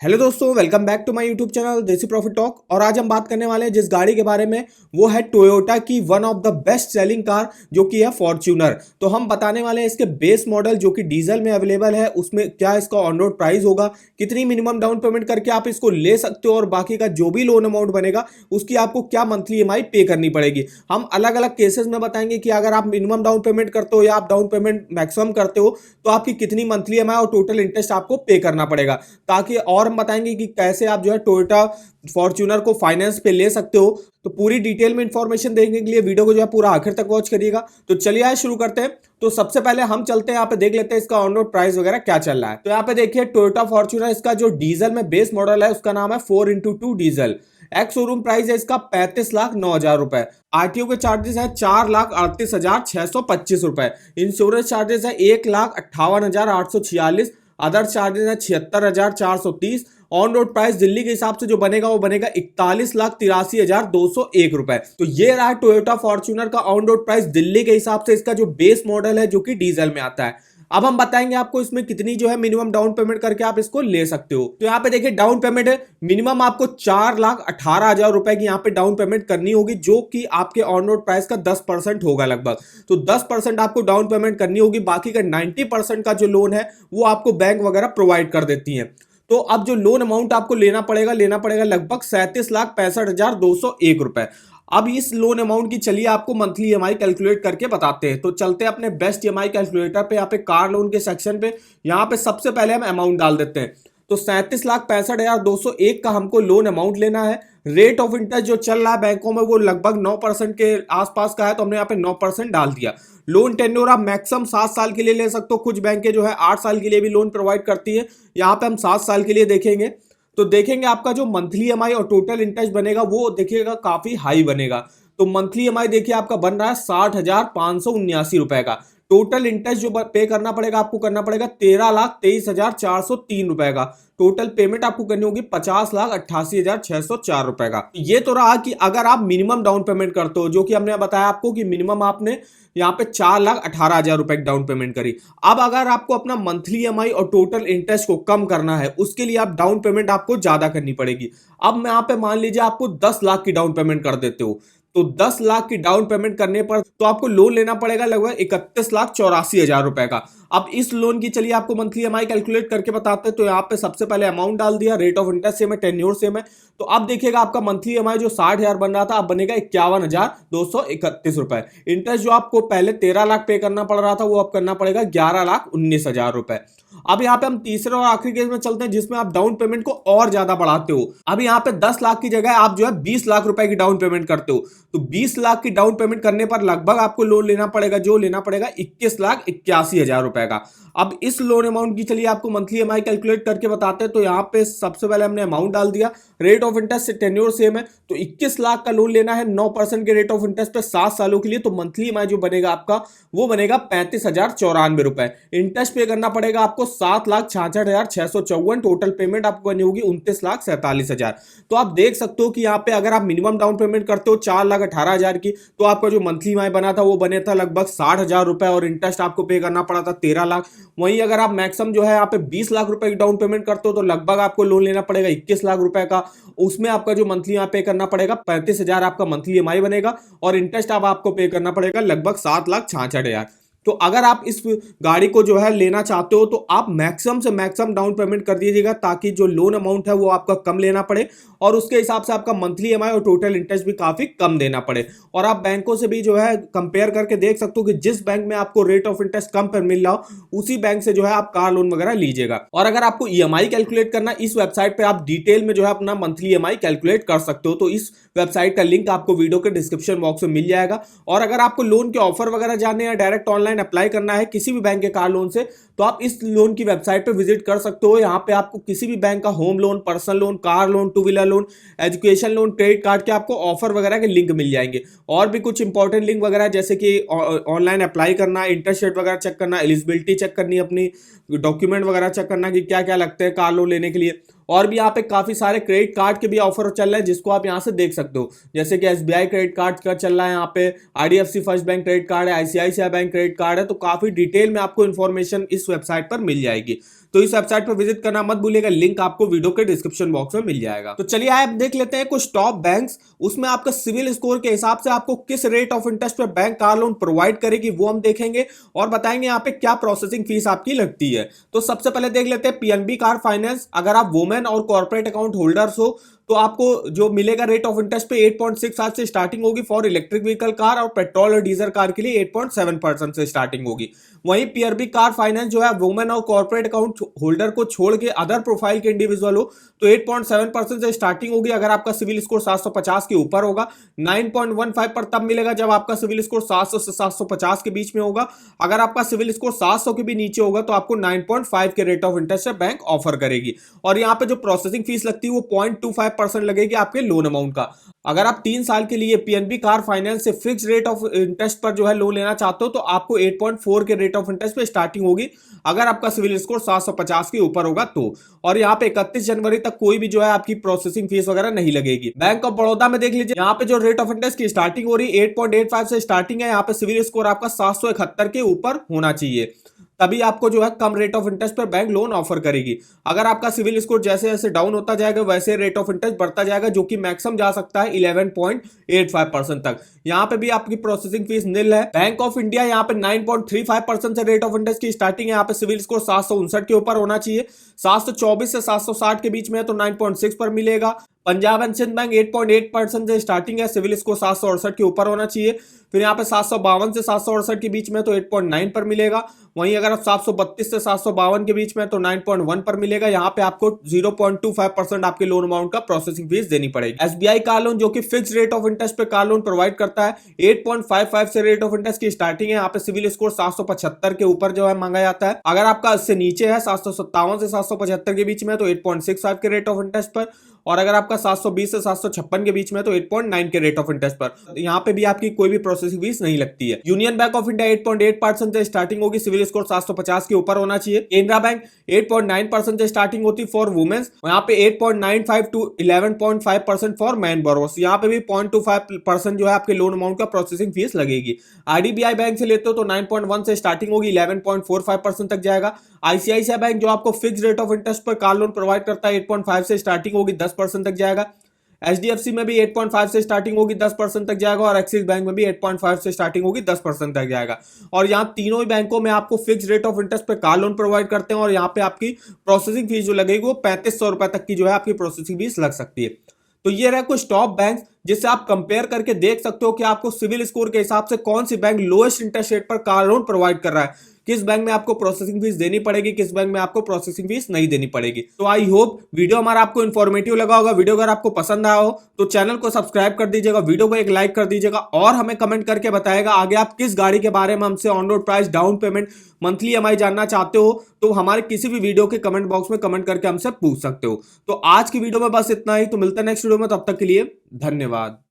Hello दोस्तों, welcome back to my YouTube channel Desi profit talk. और आज हम बात करने वाले हैं जिस गाड़ी के बारे में, वो है टोयोटा की one of the best selling car जो कि है फॉर्च्यूनर। तो हम बताने वाले हैं इसके बेस मॉडल जो कि डीजल में अवेलेबल है, उसमें क्या इसका ऑन रोड प्राइस होगा, कितनी मिनिमम डाउन पेमेंट करके आप इसको ले सकते हो और बाकी का जो भी लोन अमाउंट बनेगा उसकी आपको क्या मंथली ईएमआई पे करनी पड़ेगी। हम अलग अलग केसेस में बताएंगे कि अगर आप मिनिमम डाउन पेमेंट करते हो या आप डाउन पेमेंट मैक्सिमम करते हो तो आपकी कितनी मंथली ईएमआई और टोटल इंटरेस्ट आपको पे करना पड़ेगा, ताकि और हम बताएंगे कि कैसे आप जो है टोयोटा फॉर्च्यूनर को फाइनेंस पे ले सकते हो। तो पूरी डिटेल में इंफॉर्मेशन देखने के लिए वीडियो को जो है पूरा आखिर तक वॉच करिएगा। तो चलिए आज शुरू करते हैं। तो सबसे पहले हम चलते हैं यहाँ पे देख लेते हैं इसका ऑन रोड प्राइस वगैरह क्या चल रहा है। तो यहाँ पे देखिए टोयोटा फॉर्च्यूनर, इसका जो डीजल में बेस मॉडल है उसका नाम है 4x2 diesel. Ex showroom price है इसका 35,09,000 रुपए। आरटीओ के चार्जेस है 4,38,625 रुपए। इंश्योरेंस चार्जेस है 1,58,846। अदर चार्जेस है 76,430। ऑन रोड प्राइस दिल्ली के हिसाब से जो बनेगा वो बनेगा 41,83,201 रुपए। तो ये रहा टोयोटा फॉर्च्यूनर का ऑन रोड प्राइस दिल्ली के हिसाब से, इसका जो बेस मॉडल है जो कि डीजल में आता है। अब हम बताएंगे आपको इसमें कितनी जो है मिनिमम डाउन पेमेंट करके आप इसको ले सकते हो। तो यहाँ पे देखिए डाउन पेमेंट है मिनिमम आपको 4,18,000 रुपए की यहाँ पे डाउन पेमेंट करनी होगी, जो कि आपके ऑन रोड प्राइस का 10% होगा लगभग। तो 10% आपको डाउन पेमेंट करनी होगी, बाकी का 90% का जो लोन है वो आपको बैंक वगैरह प्रोवाइड कर देती है। तो अब जो लोन अमाउंट आपको लेना पड़ेगा लगभग 37,65,201 रुपए। अब इस लोन अमाउंट की चलिए आपको मंथली ईएमआई कैलकुलेट करके बताते हैं। तो चलते हैं अपने बेस्ट ईएमआई कैलकुलेटर पे, यहाँ पे कार लोन के सेक्शन पे। यहाँ पे सबसे पहले हम अमाउंट डाल देते हैं। तो 37,65,201 का हमको लोन अमाउंट लेना है। रेट ऑफ इंटरेस्ट जो चल रहा है बैंकों में वो लगभग 9% के आसपास का है, तो हमने यहाँ पे 9% डाल दिया। लोन टेन्योर आप मैक्सिमम 7 साल के लिए ले सकते हो। कुछ बैंकें जो है 8 साल के लिए भी लोन प्रोवाइड करती है। यहाँ पे हम 7 साल के लिए देखेंगे। तो देखेंगे आपका जो मंथली ईएमआई और टोटल इंटरेस्ट बनेगा वो देखिएगा काफी हाई बनेगा। तो मंथली ईएमआई देखिए आपका बन रहा है 60,579 रुपए का। टोटल इंटरेस्ट जो पे करना पड़ेगा आपको करना पड़ेगा 13,23,403 रुपए का। टोटल पेमेंट आपको करनी होगी 50,88,604 रुपए का। ये तो रहा कि अगर आप मिनिमम डाउन पेमेंट करते हो, जो कि हमने बताया आपको कि मिनिमम आपने यहाँ पे 4,18,000 रुपए की डाउन पेमेंट करी। अब अगर आपको अपना मंथली ईएमआई और टोटल इंटरेस्ट को कम करना है, उसके लिए आप डाउन पेमेंट आपको ज्यादा करनी पड़ेगी। अब मैं यहाँ पे मान लीजिए आपको 10 लाख की डाउन पेमेंट कर देते हो, तो 10 लाख की डाउन पेमेंट करने पर तो आपको लोन लेना पड़ेगा लगभग 31,84,000 रुपए का। अब इस लोन की चलिए आपको मंथली ईएमआई कैलकुलेट करके बताते हैं। तो यहाँ पे सबसे पहले अमाउंट डाल दिया, रेट ऑफ इंटरेस्ट सेम है, टेन्योर सेम है। तो अब देखिएगा आपका मंथली ईएमआई जो 60,000 बन रहा था अब बनेगा 51,231 रुपए। इंटरेस्ट जो आपको पहले 13 लाख पे करना पड़ रहा था वो अब करना पड़ेगा 11,19,000 रुपए। अब यहाँ पे हम तीसरे और आखिरी केस में चलते हैं जिसमें आप डाउन पेमेंट को और ज्यादा बढ़ाते हो। अब यहाँ पे 10 लाख की जगह आप जो है 20 लाख रुपए की डाउन पेमेंट करते हो। तो 20 लाख की डाउन पेमेंट करने पर लगभग आपको लोन लेना पड़ेगा 21,81,000 रुपए का। अब इस लोन अमाउंट की चलिए आपको मंथली ईएमआई कैलकुलेट करके बताते हैं। तो यहाँ पे सबसे पहले हमने अमाउंट डाल दिया, rate of interest tenure same है। तो 21 लाख का लोन लेना है 9% के रेट ऑफ इंटरेस्ट पे 7 सालों के लिए। तो मंथली ईएमआई जो बनेगा आपका वो बनेगा 35,094 रुपए। इंटरेस्ट पे करना पड़ेगा आपको 7,66,654। टोटल पेमेंट आपको करनी होगी 29,47,000। तो आप देख सकते हो कि यहाँ पे अगर आप मिनिमम डाउन पेमेंट करते हो 4,18,000 की, तो आपका जो मंथली ईएमआई बना था वो बने था लगभग 60,000 रुपए और इंटरेस्ट आपको पे करना पड़ा था 13 लाख। वहीं अगर आप मैक्सिमम जो है यहाँ पे 20 लाख रुपए की डाउन पेमेंट करते हो तो लगभग आपको लोन लेना पड़ेगा 21 लाख रुपए का। उसमें आपका जो मंथली यहाँ पे करना पड़ेगा 35,000 आपका मंथली ईएमआई बनेगा और इंटरेस्ट आपको पे करना पड़ेगा लगभग 7,66,000। तो अगर आप इस गाड़ी को जो है लेना चाहते हो तो आप मैक्सिमम से मैक्सिमम डाउन पेमेंट कर दीजिएगा, ताकि जो लोन अमाउंट है वो आपका कम लेना पड़े और उसके हिसाब से आपका मंथली ईएमआई और टोटल इंटरेस्ट भी काफी कम देना पड़े। और आप बैंकों से भी जो है कंपेयर करके देख सकते हो कि जिस बैंक में आपको रेट ऑफ इंटरेस्ट कम पर मिल रहा हो उसी बैंक से जो है आप कार लोन वगैरह लीजिएगा। और अगर आपको ईएमआई कैलकुलेट करना, इस वेबसाइट पे आप डिटेल में जो है अपना मंथली ईएमआई कैलकुलेट कर सकते हो। तो इस वेबसाइट का लिंक आपको वीडियो के डिस्क्रिप्शन बॉक्स में मिल जाएगा। और अगर आपको लोन के ऑफर वगैरह जानने या डायरेक्ट ऑनलाइन अप्लाई करना है किसी भी बैंक के कार लोन से, तो आप इस लोन की वेबसाइट पे विजिट कर सकते हो। यहाँ पे आपको किसी भी बैंक का home loan, personal loan, car loan, two wheeler loan, education loan, credit card के आपको ऑफर वगैरह के लिंक मिल जाएंगे। और भी कुछ इंपॉर्टेंट लिंक वगैरह जैसे कि ऑनलाइन अप्लाई करना, इंटरेस्ट रेट वगैरह चेक करना, एलिजिबिलिटी चेक करनी, अपनी डॉक्यूमेंट वगैरह चेक करना कि क्या क्या लगते हैं कार लोन लेने के लिए। और भी यहाँ पे काफी सारे क्रेडिट कार्ड के भी ऑफर चल रहे हैं जिसको आप यहाँ से देख सकते हो, जैसे कि एसबीआई क्रेडिट कार्ड का चल रहा है, यहाँ पे IDFC first bank credit card है, आईसीआईसीआई बैंक क्रेडिट कार्ड है। तो काफी डिटेल में आपको इन्फॉर्मेशन इस वेबसाइट पर मिल जाएगी। तो इस वेबसाइट पर विजिट करना मत भूलिएगा, लिंक आपको वीडियो के डिस्क्रिप्शन बॉक्स में मिल जाएगा। तो चलिए आप देख लेते हैं कुछ टॉप बैंक्स, उसमें आपका सिविल स्कोर के हिसाब से आपको किस रेट ऑफ इंटरेस्ट पे बैंक कार लोन प्रोवाइड करेगी वो हम देखेंगे और बताएंगे यहाँ पे क्या प्रोसेसिंग फीस आपकी लगती है। तो सबसे पहले देख लेते हैं पीएनबी कार फाइनेंस। अगर आप वुमेन और कॉर्पोरेट अकाउंट होल्डर्स हो तो आपको जो मिलेगा रेट ऑफ इंटरेस्ट पे 8.68 से स्टार्टिंग होगी फॉर इलेक्ट्रिक व्हीकल कार, और पेट्रोल और डीजल कार के लिए 8.7% से स्टार्टिंग होगी। वहीं पीआरबी कार फाइनेंस जो है वुमेन और कॉर्पोरेट अकाउंट होल्डर को छोड़ के अदर प्रोफाइल के इंडिविजुअल हो तो 8.7% से स्टार्टिंग होगी अगर आपका सिविल स्कोर 750 के ऊपर होगा। 9.15 पर तब मिलेगा जब आपका सिविल स्कोर 700 से 750 के बीच में होगा। अगर आपका सिविल स्कोर 700 के भी नीचे होगा तो आपको 9.5 के रेट ऑफ इंटरेस्ट से बैंक ऑफर करेगी। और यहाँ पे जो प्रोसेसिंग फीस लगती है वो 0.25% लगेगी आपके लोन अमाउंट का। अगर आप 3 साल के लिए पीएनबी कार फाइनेंस से फिक्स रेट ऑफ इंटरेस्ट पर जो है लोन लेना चाहते हो तो आपको 8.4 के रेट ऑफ इंटरेस्ट पे स्टार्टिंग होगी अगर आपका सिविल स्कोर 750 के ऊपर होगा तो। और यहाँ पे 31 जनवरी तक कोई भी जो है आपकी प्रोसेसिंग फीस वगैरह नहीं लगेगी। बैंक ऑफ बड़ौदा में देख लीजिए, यहाँ पे जो रेट ऑफ इंटरेस्ट की स्टार्टिंग हो रही है 8.85 से स्टार्टिंग है। यहाँ पे सिविल स्कोर आपका 771 के ऊपर होना चाहिए, तभी आपको जो है कम रेट ऑफ इंटरेस्ट पर बैंक लोन ऑफर करेगी। अगर आपका सिविल स्कोर जैसे जैसे डाउन होता जाएगा वैसे रेट ऑफ इंटरेस्ट बढ़ता जाएगा, जो कि मैक्सिमम जा सकता है 11.85% तक। यहाँ पे भी आपकी प्रोसेसिंग फीस निल है। बैंक ऑफ इंडिया यहाँ पे 9.35% से रेट ऑफ इंटरेस्ट की स्टार्टिंग है। यहाँ पे सिविल स्कोर 759 के ऊपर होना चाहिए। 724 से 760 के बीच में है तो 9.6 पर मिलेगा। पंजाब एंड सिंध बैंक 8.8% से स्टार्टिंग है, सिविल स्कोर 768 के ऊपर होना चाहिए। फिर यहाँ पे 752 से 768 के बीच में तो 8.9 पर मिलेगा। वहीं अगर आप 732 से 752 के बीच में तो 9.1 पर मिलेगा। यहाँ पे आपको 0.25% आपके लोन अमाउंट का प्रोसेसिंग फीस देनी पड़ेगी। एसबीआई कार लोन जो कि फिक्स रेट ऑफ इंटरेस्ट पे कार लोन प्रोवाइड करता है, 8.55 से रेट ऑफ इंटरेस्ट की स्टार्टिंग है। यहाँ पे सिविल स्कोर 775 के ऊपर जो है मांगा जाता है। अगर आपका इससे नीचे है 757 से 775 के बीच में तो 8.65 के रेट ऑफ इंटरेस्ट पर, और अगर आपका 720 से 756 के बीच में तो 8.9 के रेट ऑफ इंटरेस्ट पर। यहाँ पे भी आपकी कोई भी प्रोसेसिंग फीस नहीं लगती है। यूनियन बैंक ऑफ इंडिया 8.8% से स्टार्टिंग होगी, सिविल स्कोर 750 के ऊपर होना चाहिए। केनरा बैंक 8.9% से स्टार्टिंग होती फॉर वुमेन्स, यहाँ पे 8.95 टू 11.5% फॉर मैन बोरोवर्स। यहाँ पे भी 0.25% जो है आपके लोन अमाउंट का प्रोसेसिंग फीस लगेगी। आईडीबीआई बैंक से लेते हो तो 9.1 से स्टार्टिंग होगी, 11.45% तक जाएगा। आईसीआईसीआई बैंक जो आपको फिक्स रेट ऑफ इंटरेस्ट पर कार लोन प्रोवाइड करता है 8.5 से स्टार्टिंग होगी, 10% तक जाएगा। एचडीएफसी में भी 8.5 से स्टार्टिंग होगी, 10% तक जाएगा। और एक्सिस बैंक में भी 8.5 से स्टार्टिंग होगी, 10% तक जाएगा। और यहाँ तीनों ही बैंकों में आपको फिक्स रेट ऑफ इंटरेस्ट पे कार लोन प्रोवाइड करते हैं और यहाँ पे आपकी प्रोसेसिंग फीस जो लगेगी वो 3500 रुपए तक की जो है आपकी प्रोसेसिंग फीस लग सकती है। तो ये रहे कुछ टॉप बैंक जिससे आप कंपेयर करके देख सकते हो कि आपको सिविल स्कोर के हिसाब से कौन सी बैंक लोएस्ट इंटरेस्ट रेट पर कार लोन प्रोवाइड कर रहा है, किस बैंक में आपको प्रोसेसिंग फीस देनी पड़ेगी, किस बैंक में आपको प्रोसेसिंग फीस नहीं देनी पड़ेगी। तो आई होप वीडियो हमारा आपको इन्फॉर्मेटिव लगा होगा। वीडियो अगर आपको पसंद आया हो तो चैनल को सब्सक्राइब कर दीजिएगा, वीडियो को एक लाइक कर दीजिएगा और हमें कमेंट करके बताएगा आगे आप किस गाड़ी के बारे में हमसे on road price, down payment, monthly EMI जानना चाहते हो तो हमारे किसी भी वीडियो के कमेंट बॉक्स में कमेंट करके हमसे पूछ सकते हो। तो आज की वीडियो में बस इतना ही, तो मिलते हैं नेक्स्ट वीडियो में, तब तक के लिए धन्यवाद।